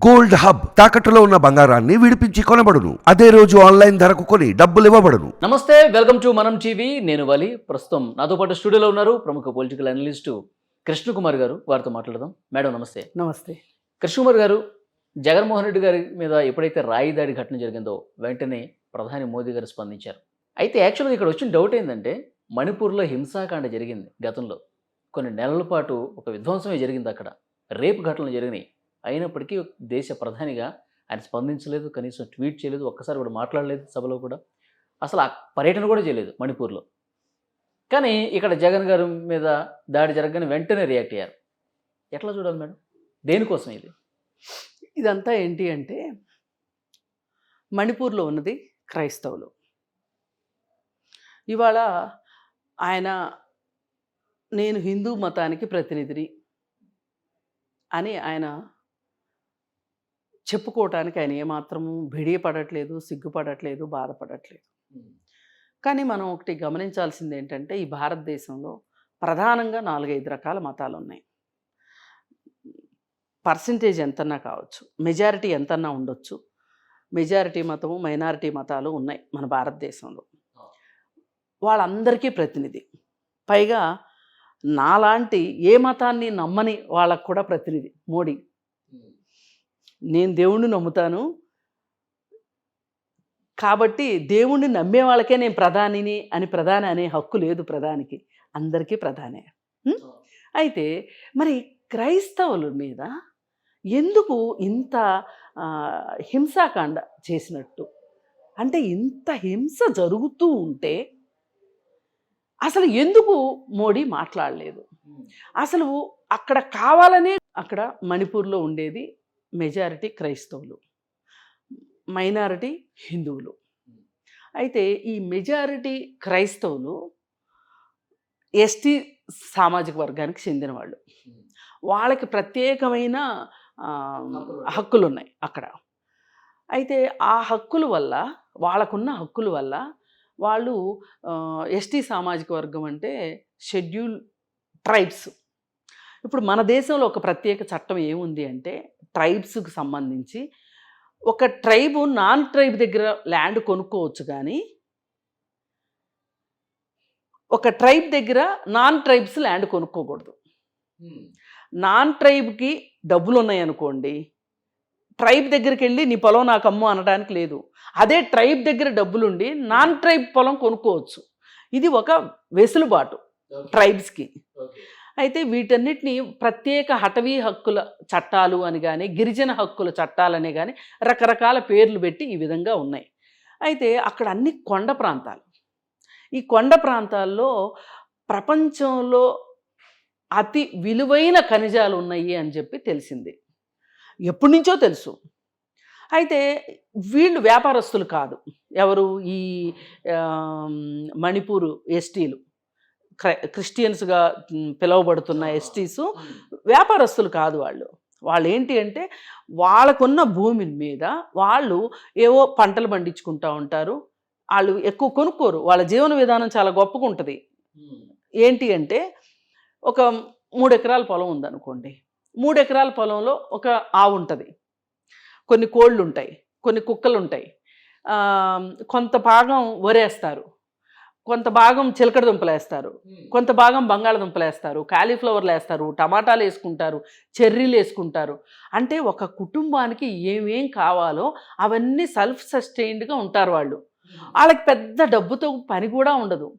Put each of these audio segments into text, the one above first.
Gold hub తాకట్టులో ఉన్న బంగారాన్ని విడిపించి కొనబడును. అదే రోజు ఆన్లైన్ ధరకు కొని డబ్బులు ఇవ్వబడును. నమస్తే, వెల్కమ్ టు మనం టీవీ. నేను వలి. ప్రస్తుతం నాతో పాటు స్టూడియోలో ఉన్నారు ప్రముఖ పొలిటికల్ అనలిస్టు కృష్ణకుమార్ గారు. వారితో మాట్లాడదాం. మేడం నమస్తే. నమస్తే. కృష్ణకుమార్ గారు, జగన్మోహన్ రెడ్డి గారి మీద ఎప్పుడైతే రాయి దాడి ఘటన జరిగిందో వెంటనే ప్రధాని మోదీ గారు స్పందించారు. అయితే యాక్చువల్గా ఇక్కడ వచ్చిన డౌట్ ఏంటంటే, మణిపూర్లో హింసాకాండ జరిగింది గతంలో. కొన్ని నెలల పాటు ఒక విధ్వంసమే జరిగింది అక్కడ. రేపు ఘటనలు జరిగినాయి. అయినప్పటికీ దేశ ప్రధానిగా ఆయన స్పందించలేదు, కనీసం ట్వీట్ చేయలేదు, ఒక్కసారి కూడా మాట్లాడలేదు సభలో కూడా. అసలు ఆ పర్యటన కూడా చేయలేదు మణిపూర్లో. కానీ ఇక్కడ జగన్ గారి మీద దాడి జరగగానే వెంటనే రియాక్ట్ అయ్యారు. ఎట్లా చూడాలి మేడం? దేనికోసం ఇది? ఇదంతా ఏంటి అంటే, మణిపూర్లో ఉన్నది క్రైస్తవులు. ఇవాళ ఆయన నేను హిందూ మతానికి ప్రతినిధిని అని ఆయన చెప్పుకోవటానికి ఆయన ఏమాత్రము బిడియపడట్లేదు, సిగ్గుపడట్లేదు, బాధపడట్లేదు. కానీ మనం ఒకటి గమనించాల్సింది ఏంటంటే, ఈ భారతదేశంలో ప్రధానంగా 4-5 రకాల మతాలు ఉన్నాయి. పర్సంటేజ్ ఎంతన్నా కావచ్చు, మెజారిటీ ఎంతన్నా ఉండొచ్చు. మెజారిటీ మతము, మైనారిటీ మతాలు ఉన్నాయి మన భారతదేశంలో. వాళ్ళందరికీ ప్రతినిధి. పైగా నాలాంటి ఏ మతాన్ని నమ్మని వాళ్ళకు కూడా ప్రతినిధి మోడీ. నేను దేవుణ్ణి నమ్ముతాను కాబట్టి దేవుణ్ణి నమ్మే వాళ్ళకే నేను ప్రధానిని అని ప్రధాని అనే హక్కు లేదు ప్రధానికి. అందరికీ ప్రధానే. అయితే మరి క్రైస్తవుల మీద ఎందుకు ఇంత హింసాకాండ చేసినట్టు? అంటే ఇంత హింస జరుగుతూ ఉంటే అసలు ఎందుకు మోడీ మాట్లాడలేదు? అసలు అక్కడ కావాలనే, అక్కడ మణిపూర్లో ఉండేది మెజారిటీ క్రైస్తవులు, మైనారిటీ హిందువులు. అయితే ఈ మెజారిటీ క్రైస్తవులు ఎస్టీ సామాజిక వర్గానికి చెందిన వాళ్ళు. వాళ్ళకి ప్రత్యేకమైన హక్కులు ఉన్నాయి అక్కడ. అయితే ఆ హక్కుల వల్ల, వాళ్ళకున్న హక్కుల వల్ల వాళ్ళు ఎస్టీ సామాజిక వర్గం అంటే షెడ్యూల్ ట్రైబ్స్. ఇప్పుడు మన దేశంలో ఒక ప్రత్యేక చట్టం ఏముంది అంటే, ట్రైబ్స్కి సంబంధించి ఒక ట్రైబు నాన్ ట్రైబ్ దగ్గర ల్యాండ్ కొనుక్కోవచ్చు, కానీ ఒక ట్రైబ్ దగ్గర నాన్ ట్రైబ్స్ ల్యాండ్ కొనుక్కోకూడదు. నాన్ ట్రైబ్కి డబ్బులు ఉన్నాయనుకోండి, ట్రైబ్ దగ్గరికి వెళ్ళి నీ పొలం నాకు అమ్ము అనడానికి లేదు. అదే ట్రైబ్ దగ్గర డబ్బులుండి నాన్ ట్రైబ్ పొలం కొనుక్కోవచ్చు. ఇది ఒక వెసులుబాటు ట్రైబ్స్కి. అయితే వీటన్నిటిని ప్రత్యేక హటవీ హక్కుల చట్టాలు అని కానీ, గిరిజన హక్కుల చట్టాలని కానీ రకరకాల పేర్లు పెట్టి ఈ విధంగా ఉన్నాయి. అయితే అక్కడ అన్ని కొండ ప్రాంతాలు. ఈ కొండ ప్రాంతాల్లో ప్రపంచంలో అతి విలువైన ఖనిజాలు ఉన్నాయి అని చెప్పి తెలిసింది. ఎప్పటి నుంచో తెలుసు. అయితే వీళ్ళు వ్యాపారస్తులు కాదు. ఎవరు? ఈ మణిపూర్ ఎస్టీలు, క్రిస్టియన్స్గా పిలువబడుతున్న ఎస్టీసు వ్యాపారస్తులు కాదు. వాళ్ళు ఏంటి అంటే, వాళ్ళకున్న భూమి మీద వాళ్ళు ఏవో పంటలు పండించుకుంటూ ఉంటారు. వాళ్ళు ఎక్కువ కొనుక్కోరు. వాళ్ళ జీవన విధానం చాలా గొప్పగా ఉంటుంది. ఏంటి అంటే, ఒక 3 ఎకరాల పొలం ఉందనుకోండి. 3 ఎకరాల పొలంలో ఒక ఆవు ఉంటుంది, కొన్ని కోళ్ళు ఉంటాయి, కొన్ని కుక్కలు ఉంటాయి, కొంత భాగం వరేస్తారు, కొంత భాగం చిలకడ దుంపలు వేస్తారు, కొంత భాగం బంగాళదుంపలు వేస్తారు, కాలీఫ్లవర్లు వేస్తారు, టమాటాలు వేసుకుంటారు, చెర్రీలు వేసుకుంటారు. అంటే ఒక కుటుంబానికి ఏమేం కావాలో అవన్నీ సెల్ఫ్ సస్టైన్డ్గా ఉంటారు వాళ్ళు. వాళ్ళకి పెద్ద డబ్బుతో పని కూడా ఉండదు.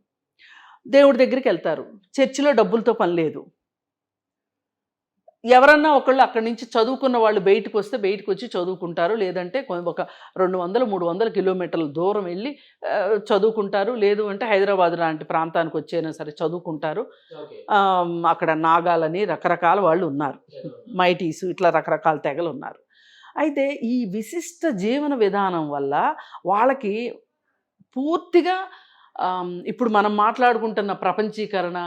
దేవుడి దగ్గరికి వెళ్తారు, చర్చిలో డబ్బులతో పని లేదు. ఎవరన్నా ఒకళ్ళు అక్కడి నుంచి చదువుకున్న వాళ్ళు బయటకు వస్తే బయటకు వచ్చి చదువుకుంటారు, లేదంటే ఒక 200-300 కిలోమీటర్ల దూరం వెళ్ళి చదువుకుంటారు, లేదు అంటే హైదరాబాద్ లాంటి ప్రాంతానికి వచ్చైనా సరే చదువుకుంటారు. అక్కడ నాగాలని రకరకాల వాళ్ళు ఉన్నారు, మైటీసు, ఇట్లా రకరకాల తెగలు ఉన్నారు. అయితే ఈ విశిష్ట జీవన విధానం వల్ల వాళ్ళకి పూర్తిగా ఇప్పుడు మనం మాట్లాడుకుంటున్న ప్రపంచీకరణ,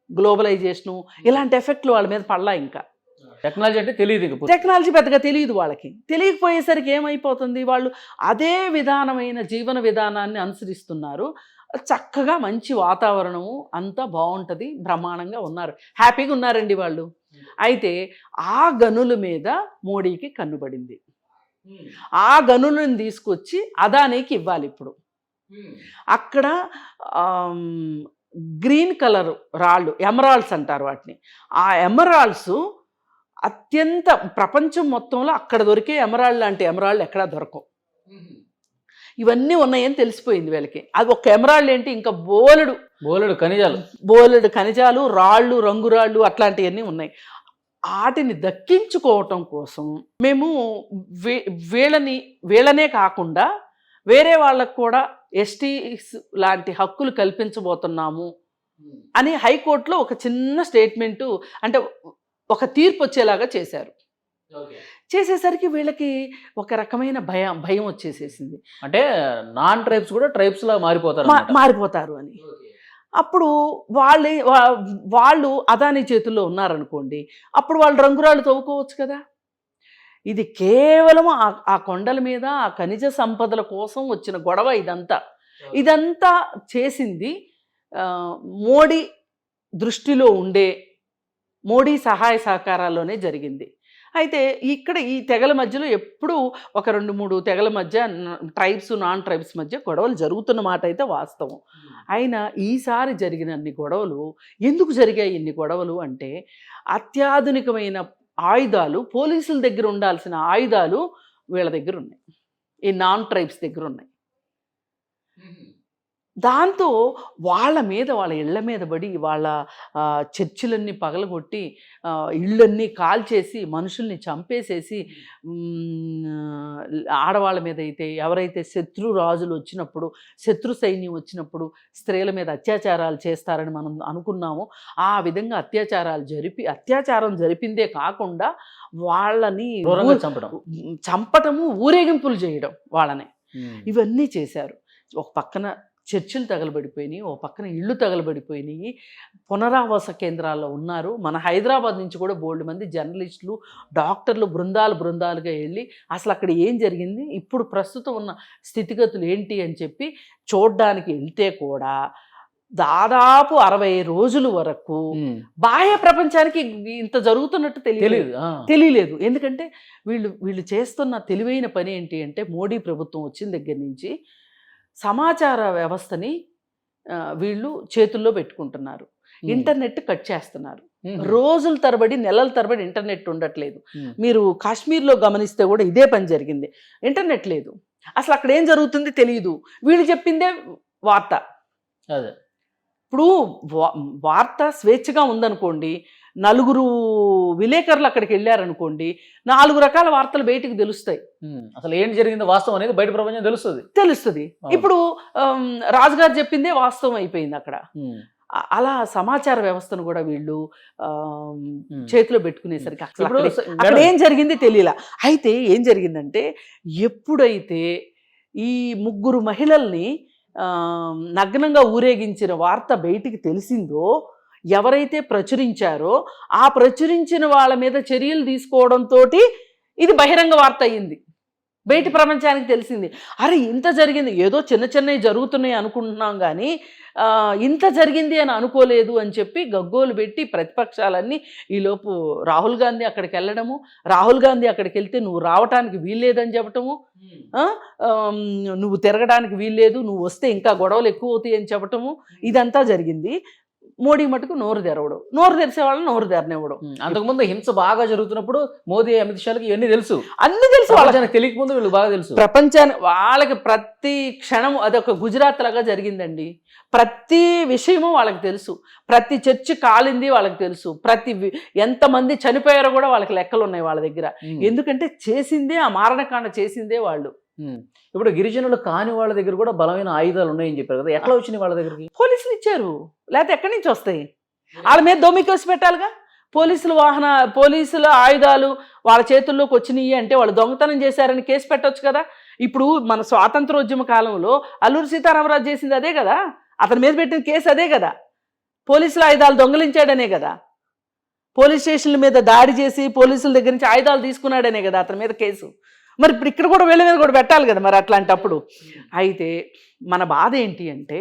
గ్లోబలైజేషను, ఇలాంటి ఎఫెక్ట్లు వాళ్ళ మీద పడలా. ఇంకా టెక్నాలజీ అంటే తెలియదు, టెక్నాలజీ పెద్దగా తెలియదు వాళ్ళకి. తెలియకపోయేసరికి ఏమైపోతుంది, వాళ్ళు అదే విధానమైన జీవన విధానాన్ని అనుసరిస్తున్నారు. చక్కగా మంచి వాతావరణము అంతా బాగుంటుంది, బ్రహ్మాండంగా ఉన్నారు, హ్యాపీగా ఉన్నారండి వాళ్ళు. అయితే ఆ గనుల మీద మోడీకి కన్నుబడింది. ఆ గనులను తీసుకొచ్చి అదానీకి ఇవ్వాలి ఇప్పుడు. అక్కడ గ్రీన్ కలర్ రాళ్ళు, ఎమరాల్డ్స్ అంటారు వాటిని. ఆ ఎమరాల్డ్స్ అత్యంత ప్రపంచం మొత్తంలో అక్కడ దొరికే ఎమరాల్డ్ లాంటి ఎమరాల్డ్ ఎక్కడా దొరకవు. ఇవన్నీ ఉన్నాయని తెలిసిపోయింది వీళ్ళకి. అది ఒక ఎమరాల్డ్ ఏంటి, ఇంకా బోలెడు ఖనిజాలు, రాళ్ళు, రంగురాళ్ళు అట్లాంటివన్నీ ఉన్నాయి. వాటిని దక్కించుకోవటం కోసం మేము వీళ్ళనే కాకుండా వేరే వాళ్ళకు కూడా ఎస్టీస్ లాంటి హక్కులు కల్పించబోతున్నాము అని హైకోర్టులో ఒక చిన్న స్టేట్మెంటు, అంటే ఒక తీర్పు వచ్చేలాగా చేశారు. చేసేసరికి వీళ్ళకి ఒక రకమైన భయం వచ్చేసేసింది. అంటే నాన్ ట్రైబ్స్ కూడా ట్రైబ్స్ లా మారిపోతారు అని. అప్పుడు వాళ్ళు అదానీ చేతుల్లో ఉన్నారనుకోండి, అప్పుడు వాళ్ళు రంగురాళ్ళు తవ్వుకోవచ్చు కదా. ఇది కేవలం ఆ కొండల మీద ఆ ఖనిజ సంపదల కోసం వచ్చిన గొడవ. ఇదంతా చేసింది మోడీ దృష్టిలో ఉండే, మోడీ సహాయ సహకారాల్లోనే జరిగింది. అయితే ఇక్కడ ఈ తెగల మధ్యలో ఎప్పుడూ ఒక 2-3 తెగల మధ్య, ట్రైబ్స్ నాన్ ట్రైబ్స్ మధ్య గొడవలు జరుగుతున్న మాట అయితే వాస్తవం. అయినా ఈసారి జరిగిన అన్ని గొడవలు ఎందుకు జరిగాయి? ఇన్ని గొడవలు అంటే అత్యాధునికమైన ఆయుధాలు, పోలీసుల దగ్గర ఉండాల్సిన ఆయుధాలు వీళ్ళ దగ్గర ఉన్నాయి, ఈ నాన్ ట్రైబ్స్ దగ్గర ఉన్నాయి. దాంతో వాళ్ళ ఇళ్ల మీద పడి, వాళ్ళ చర్చిలన్నీ పగలగొట్టి, ఇళ్ళన్నీ కాల్చేసి, మనుషుల్ని చంపేసేసి, ఆడవాళ్ళ మీద అయితే ఎవరైతే శత్రు రాజులు వచ్చినప్పుడు, శత్రు సైన్యం వచ్చినప్పుడు స్త్రీల మీద అత్యాచారాలు చేస్తారని మనం అనుకున్నాము. ఆ విధంగా అత్యాచారం జరిపిందే కాకుండా వాళ్ళని చంపటము, ఊరేగింపులు చేయడం వాళ్ళని, ఇవన్నీ చేశారు. ఒక పక్కన చర్చిలు తగలబడిపోయినాయి, ఓ పక్కన ఇళ్ళు తగలబడిపోయినాయి. పునరావాస కేంద్రాల్లో ఉన్నారు. మన హైదరాబాద్ నుంచి కూడా బోల్డ్ మంది జర్నలిస్టులు, డాక్టర్లు బృందాలుగా వెళ్ళి అసలు అక్కడ ఏం జరిగింది, ఇప్పుడు ప్రస్తుతం ఉన్న స్థితిగతులు ఏంటి అని చెప్పి చూడ్డానికి వెళ్తే కూడా దాదాపు 60 రోజుల వరకు బాహ్య ప్రపంచానికి ఇంత జరుగుతున్నట్టు తెలియలేదు. ఎందుకంటే వీళ్ళు చేస్తున్న తెలివైన పని ఏంటి అంటే, మోడీ ప్రభుత్వం వచ్చిన దగ్గర నుంచి సమాచార వ్యవస్థని వీళ్ళు చేతుల్లో పెట్టుకుంటున్నారు. ఇంటర్నెట్ కట్ చేస్తున్నారు. రోజుల తరబడి, నెలల తరబడి ఇంటర్నెట్ ఉండట్లేదు. మీరు కాశ్మీర్లో గమనిస్తే కూడా ఇదే పని జరిగింది. ఇంటర్నెట్ లేదు, అసలు అక్కడ ఏం జరుగుతుంది తెలియదు. వీళ్ళు చెప్పిందే వార్త. అదే ఇప్పుడు వార్త స్వేచ్ఛగా ఉందనుకోండి, 4 విలేకరులు అక్కడికి వెళ్ళారనుకోండి, 4 రకాల వార్తలు బయటికి తెలుస్తాయి. అసలు ఏం జరిగిందో వాస్తవం అనేది బయట ప్రపంచం తెలుస్తుంది. ఇప్పుడు రాజుగారు చెప్పిందే వాస్తవం అయిపోయింది అక్కడ. అలా సమాచార వ్యవస్థను కూడా వీళ్ళు చేతిలో పెట్టుకునేసరికి అక్కడ ఏం జరిగింది తెలియలా. అయితే ఏం జరిగిందంటే, ఎప్పుడైతే ఈ 3 మహిళల్ని నగ్నంగా ఊరేగించిన వార్త బయటికి తెలిసిందో, ఎవరైతే ప్రచురించారో ఆ ప్రచురించిన వాళ్ళ మీద చర్యలు తీసుకోవడంతో ఇది బహిరంగ వార్త అయ్యింది, బయటి ప్రపంచానికి తెలిసింది. అరే ఇంత జరిగింది, ఏదో చిన్నవి జరుగుతున్నాయి అనుకుంటున్నాం కానీ ఇంత జరిగింది అని అనుకోలేదు అని చెప్పి గగ్గోలు పెట్టి ప్రతిపక్షాలన్నీ, ఈలోపు రాహుల్ గాంధీ అక్కడికి వెళ్ళడము, రాహుల్ గాంధీ అక్కడికి వెళ్తే నువ్వు రావటానికి వీల్లేదని చెప్పటము, నువ్వు తిరగడానికి వీల్లేదు, నువ్వు వస్తే ఇంకా గొడవలు ఎక్కువ అవుతాయి అని చెప్పటము, ఇదంతా జరిగింది. మోడీ మటుకు నోరు తెరిసే వాళ్ళని నోరు తెరనివ్వడు. అంతకుముందు హింస బాగా జరుగుతున్నప్పుడు మోదీ, అమిత్ షాలకి ఇవన్నీ అన్ని తెలుసు. వాళ్ళకి తెలియకముందు వీళ్ళు బాగా తెలుసు. ప్రపంచానికి వాళ్ళకి ప్రతి క్షణం అదొక గుజరాత్ లాగా జరిగిందండి. ప్రతి విషయము వాళ్ళకి తెలుసు. ప్రతి చర్చి కాలింది వాళ్ళకి తెలుసు. ఎంతమంది చనిపోయారో కూడా వాళ్ళకి లెక్కలు ఉన్నాయి వాళ్ళ దగ్గర. ఎందుకంటే చేసిందే, ఆ మారణకాండ చేసిందే వాళ్ళు. ఇప్పుడు గిరిజనులు కాని వాళ్ళ దగ్గర కూడా బలమైన ఆయుధాలు ఉన్నాయని చెప్పారు కదా, ఎట్లా వచ్చినాయి వాళ్ళ దగ్గరికి? పోలీసులు ఇచ్చారు, లేకపోతే ఎక్కడి నుంచి వస్తాయి? వాళ్ళ మీద దొమ్మికేసి పెట్టాలిగా. పోలీసుల ఆయుధాలు వాళ్ళ చేతుల్లోకి వచ్చినాయి అంటే వాళ్ళు దొంగతనం చేశారని కేసు పెట్టవచ్చు కదా. ఇప్పుడు మన స్వాతంత్రోద్యమ కాలంలో అల్లూరి సీతారామరాజు చేసింది అదే కదా, అతని మీద పెట్టిన కేసు అదే కదా. పోలీసుల ఆయుధాలు దొంగలించాడనే కదా, పోలీస్ స్టేషన్ల మీద దాడి చేసి పోలీసుల దగ్గర నుంచి ఆయుధాలు తీసుకున్నాడనే కదా అతని మీద కేసు. మరి ఇప్పుడు ఇక్కడ కూడా వీళ్ళ మీద కూడా పెట్టాలి కదా మరి అట్లాంటప్పుడు. అయితే మన బాధ ఏంటి అంటే,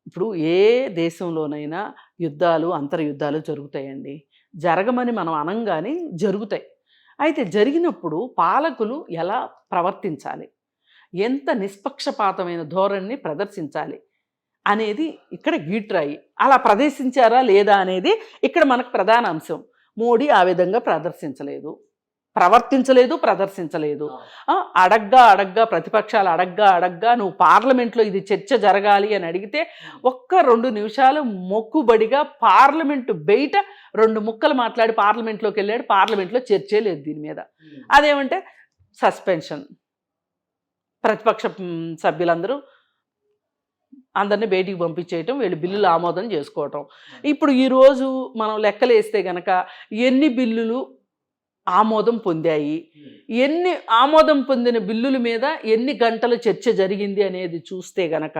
ఇప్పుడు ఏ దేశంలోనైనా యుద్ధాలు, అంతర్యుద్ధాలు జరుగుతాయండి. జరగమని మనం అనంగానే జరుగుతాయి. అయితే జరిగినప్పుడు పాలకులు ఎలా ప్రవర్తించాలి, ఎంత నిష్పక్షపాతమైన ధోరణిని ప్రదర్శించాలి అనేది ఇక్కడ గీట్రాయి. అలా ప్రదర్శించారా లేదా అనేది ఇక్కడ మనకు ప్రధాన అంశం. మోడీ ఆ విధంగా ప్రదర్శించలేదు. అడగ్గా ప్రతిపక్షాలు అడగ్గా నువ్వు పార్లమెంట్లో ఇది చర్చ జరగాలి అని అడిగితే 1-2 నిమిషాలు మొక్కుబడిగా పార్లమెంటు బయట 2 ముక్కలు మాట్లాడి పార్లమెంట్లోకి వెళ్ళాడు. పార్లమెంట్లో చర్చే లేదు దీని మీద. అదేమంటే సస్పెన్షన్, ప్రతిపక్ష సభ్యులందరూ అందరినీ బయటికి పంపించేయటం, వీళ్ళు బిల్లులు ఆమోదం చేసుకోవటం. ఇప్పుడు ఈరోజు మనం లెక్కలు వేస్తే గనక ఎన్ని బిల్లులు ఆమోదం పొందాయి, ఎన్ని ఆమోదం పొందిన బిల్లుల మీద ఎన్ని గంటల చర్చ జరిగింది అనేది చూస్తే గనక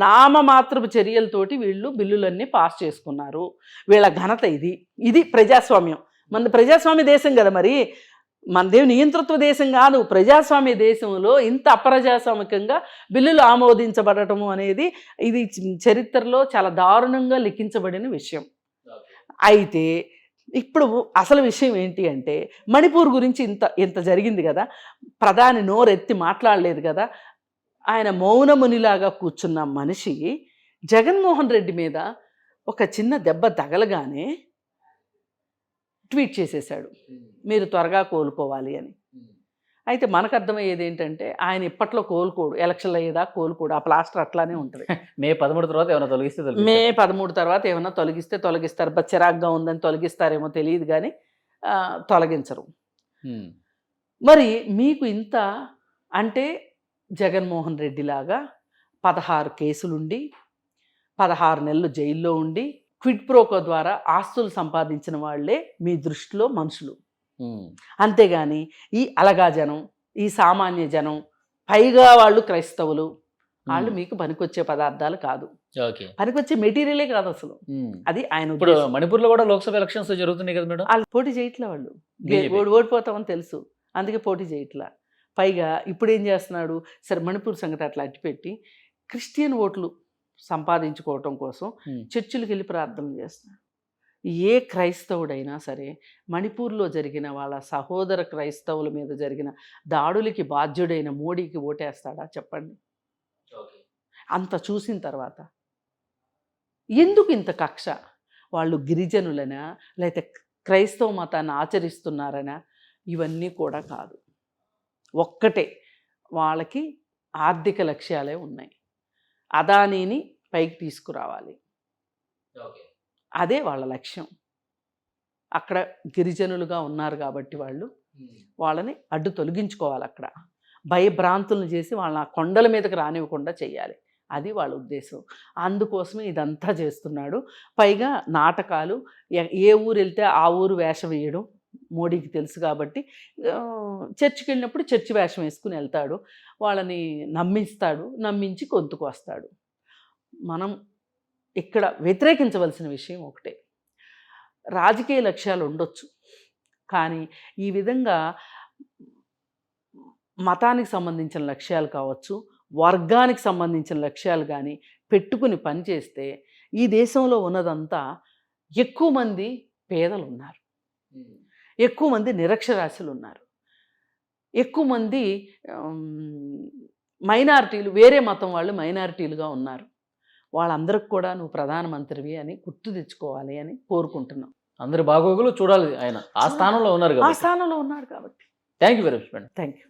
నామమాత్రపు చర్యలతోటి వీళ్ళు బిల్లులన్నీ పాస్ చేసుకున్నారు. వీళ్ళ ఘనత ఇది ప్రజాస్వామ్యం. మన ప్రజాస్వామ్య దేశం కదా, మరి మనదేవి నియంతృత్వ దేశం కాదు. ప్రజాస్వామ్య దేశంలో ఇంత అప్రజాస్వామికంగా బిల్లులు ఆమోదించబడటము అనేది ఇది చరిత్రలో చాలా దారుణంగా లిఖించబడిన విషయం. అయితే ఇప్పుడు అసలు విషయం ఏంటి అంటే, మణిపూర్ గురించి ఇంత జరిగింది కదా, ప్రధాని నోరెత్తి మాట్లాడలేదు కదా, ఆయన మౌనమునిలాగా కూర్చున్న మనిషి జగన్మోహన్ రెడ్డి మీద ఒక చిన్న దెబ్బ తగలగానే ట్వీట్ చేసేశాడు, మీరు త్వరగా కోలుకోవాలి అని. అయితే మనకు అర్థమయ్యేది ఏంటంటే ఆయన ఇప్పట్లో కోలుకోడు, ఎలక్షన్లు అయ్యేదా కోలుకోడు, ఆ ప్లాస్టర్ అట్లానే ఉంటుంది. మే 13 తర్వాత ఏమైనా తొలగిస్తే మే 13 తర్వాత ఏమైనా తొలగిస్తారు, చిరాగ్గా ఉందని తొలగిస్తారేమో తెలియదు కానీ తొలగించరు. మరి మీకు ఇంత అంటే జగన్మోహన్ రెడ్డి లాగా 16 కేసులుండి 16 నెలలు జైల్లో ఉండి క్విడ్ ప్రోకో ద్వారా ఆస్తులు సంపాదించిన వాళ్లే మీ దృష్టిలో మనుషులు. అంతేగాని ఈ అలగా జనం, ఈ సామాన్య జనం, పైగా వాళ్ళు క్రైస్తవులు, వాళ్ళు మీకు పనికొచ్చే పదార్థాలు కాదు, పనికొచ్చే మెటీరియలే కాదు అసలు. అది ఆయన ఇప్పుడు మణిపూర్లో కూడా లోక్సభ ఎలక్షన్స్ జరుగుతున్నాయి కదా మేడం, వాళ్ళు పోటీ చేయట్లే, వాళ్ళు ఓడిపోతామని తెలుసు, అందుకే పోటీ చేయట్లా. పైగా ఇప్పుడు ఏం చేస్తున్నాడు, సరే మణిపూర్ సంగతి అట్లా అట్టిపెట్టి క్రిస్టియన్ ఓట్లు సంపాదించుకోవటం కోసం చర్చిలకు వెళ్ళి ప్రార్థనలు చేస్తున్నాడు. ఏ క్రైస్తవుడైనా సరే మణిపూర్లో జరిగిన వాళ్ళ సహోదర క్రైస్తవుల మీద జరిగిన దాడులకి బాధ్యుడైన మోడీకి ఓటేస్తాడా చెప్పండి? అంత చూసిన తర్వాత ఎందుకు ఇంత కక్ష? వాళ్ళు గిరిజనులనా లేకపోతే క్రైస్తవ మతాన్ని ఆచరిస్తున్నారనా? ఇవన్నీ కూడా కాదు, ఒక్కటే, వాళ్ళకి ఆర్థిక లక్ష్యాలే ఉన్నాయి. అదానీని పైకి తీసుకురావాలి, అదే వాళ్ళ లక్ష్యం. అక్కడ గిరిజనులుగా ఉన్నారు కాబట్టి వాళ్ళని అడ్డు తొలగించుకోవాలి, అక్కడ భయభ్రాంతులను చేసి వాళ్ళని ఆ కొండల మీదకి రానివ్వకుండా చేయాలి, అది వాళ్ళ ఉద్దేశం. అందుకోసమే ఇదంతా చేస్తున్నాడు. పైగా నాటకాలు, ఏ ఊరు వెళ్తే ఆ ఊరు వేషం వేయడం మోడీకి తెలుసు కాబట్టి చర్చికి వెళ్ళినప్పుడు చర్చి వేషం వేసుకుని వెళ్తాడు, వాళ్ళని నమ్మించి గొంతుకు వస్తాడు. మనం ఇక్కడ వ్యతిరేకించవలసిన విషయం ఒకటే, రాజకీయ లక్ష్యాలు ఉండొచ్చు కానీ ఈ విధంగా మతానికి సంబంధించిన లక్ష్యాలు కావచ్చు, వర్గానికి సంబంధించిన లక్ష్యాలు కానీ పెట్టుకుని పనిచేస్తే ఈ దేశంలో ఉన్నదంతా ఎక్కువ మంది పేదలు ఉన్నారు, ఎక్కువ మంది నిరక్షరాస్యులు ఉన్నారు, ఎక్కువ మంది మైనారిటీలు, వేరే మతం వాళ్ళు మైనారిటీలుగా ఉన్నారు. వాళ్ళందరికి కూడా నువ్వు ప్రధానమంత్రివి అని గుర్తు తెచ్చుకోవాలి అని కోరుకుంటున్నాం. అందరి బాగోగులు చూడాలి, ఆయన ఆ స్థానంలో ఉన్నారు కాబట్టి. Thank you very much madam. Thank you.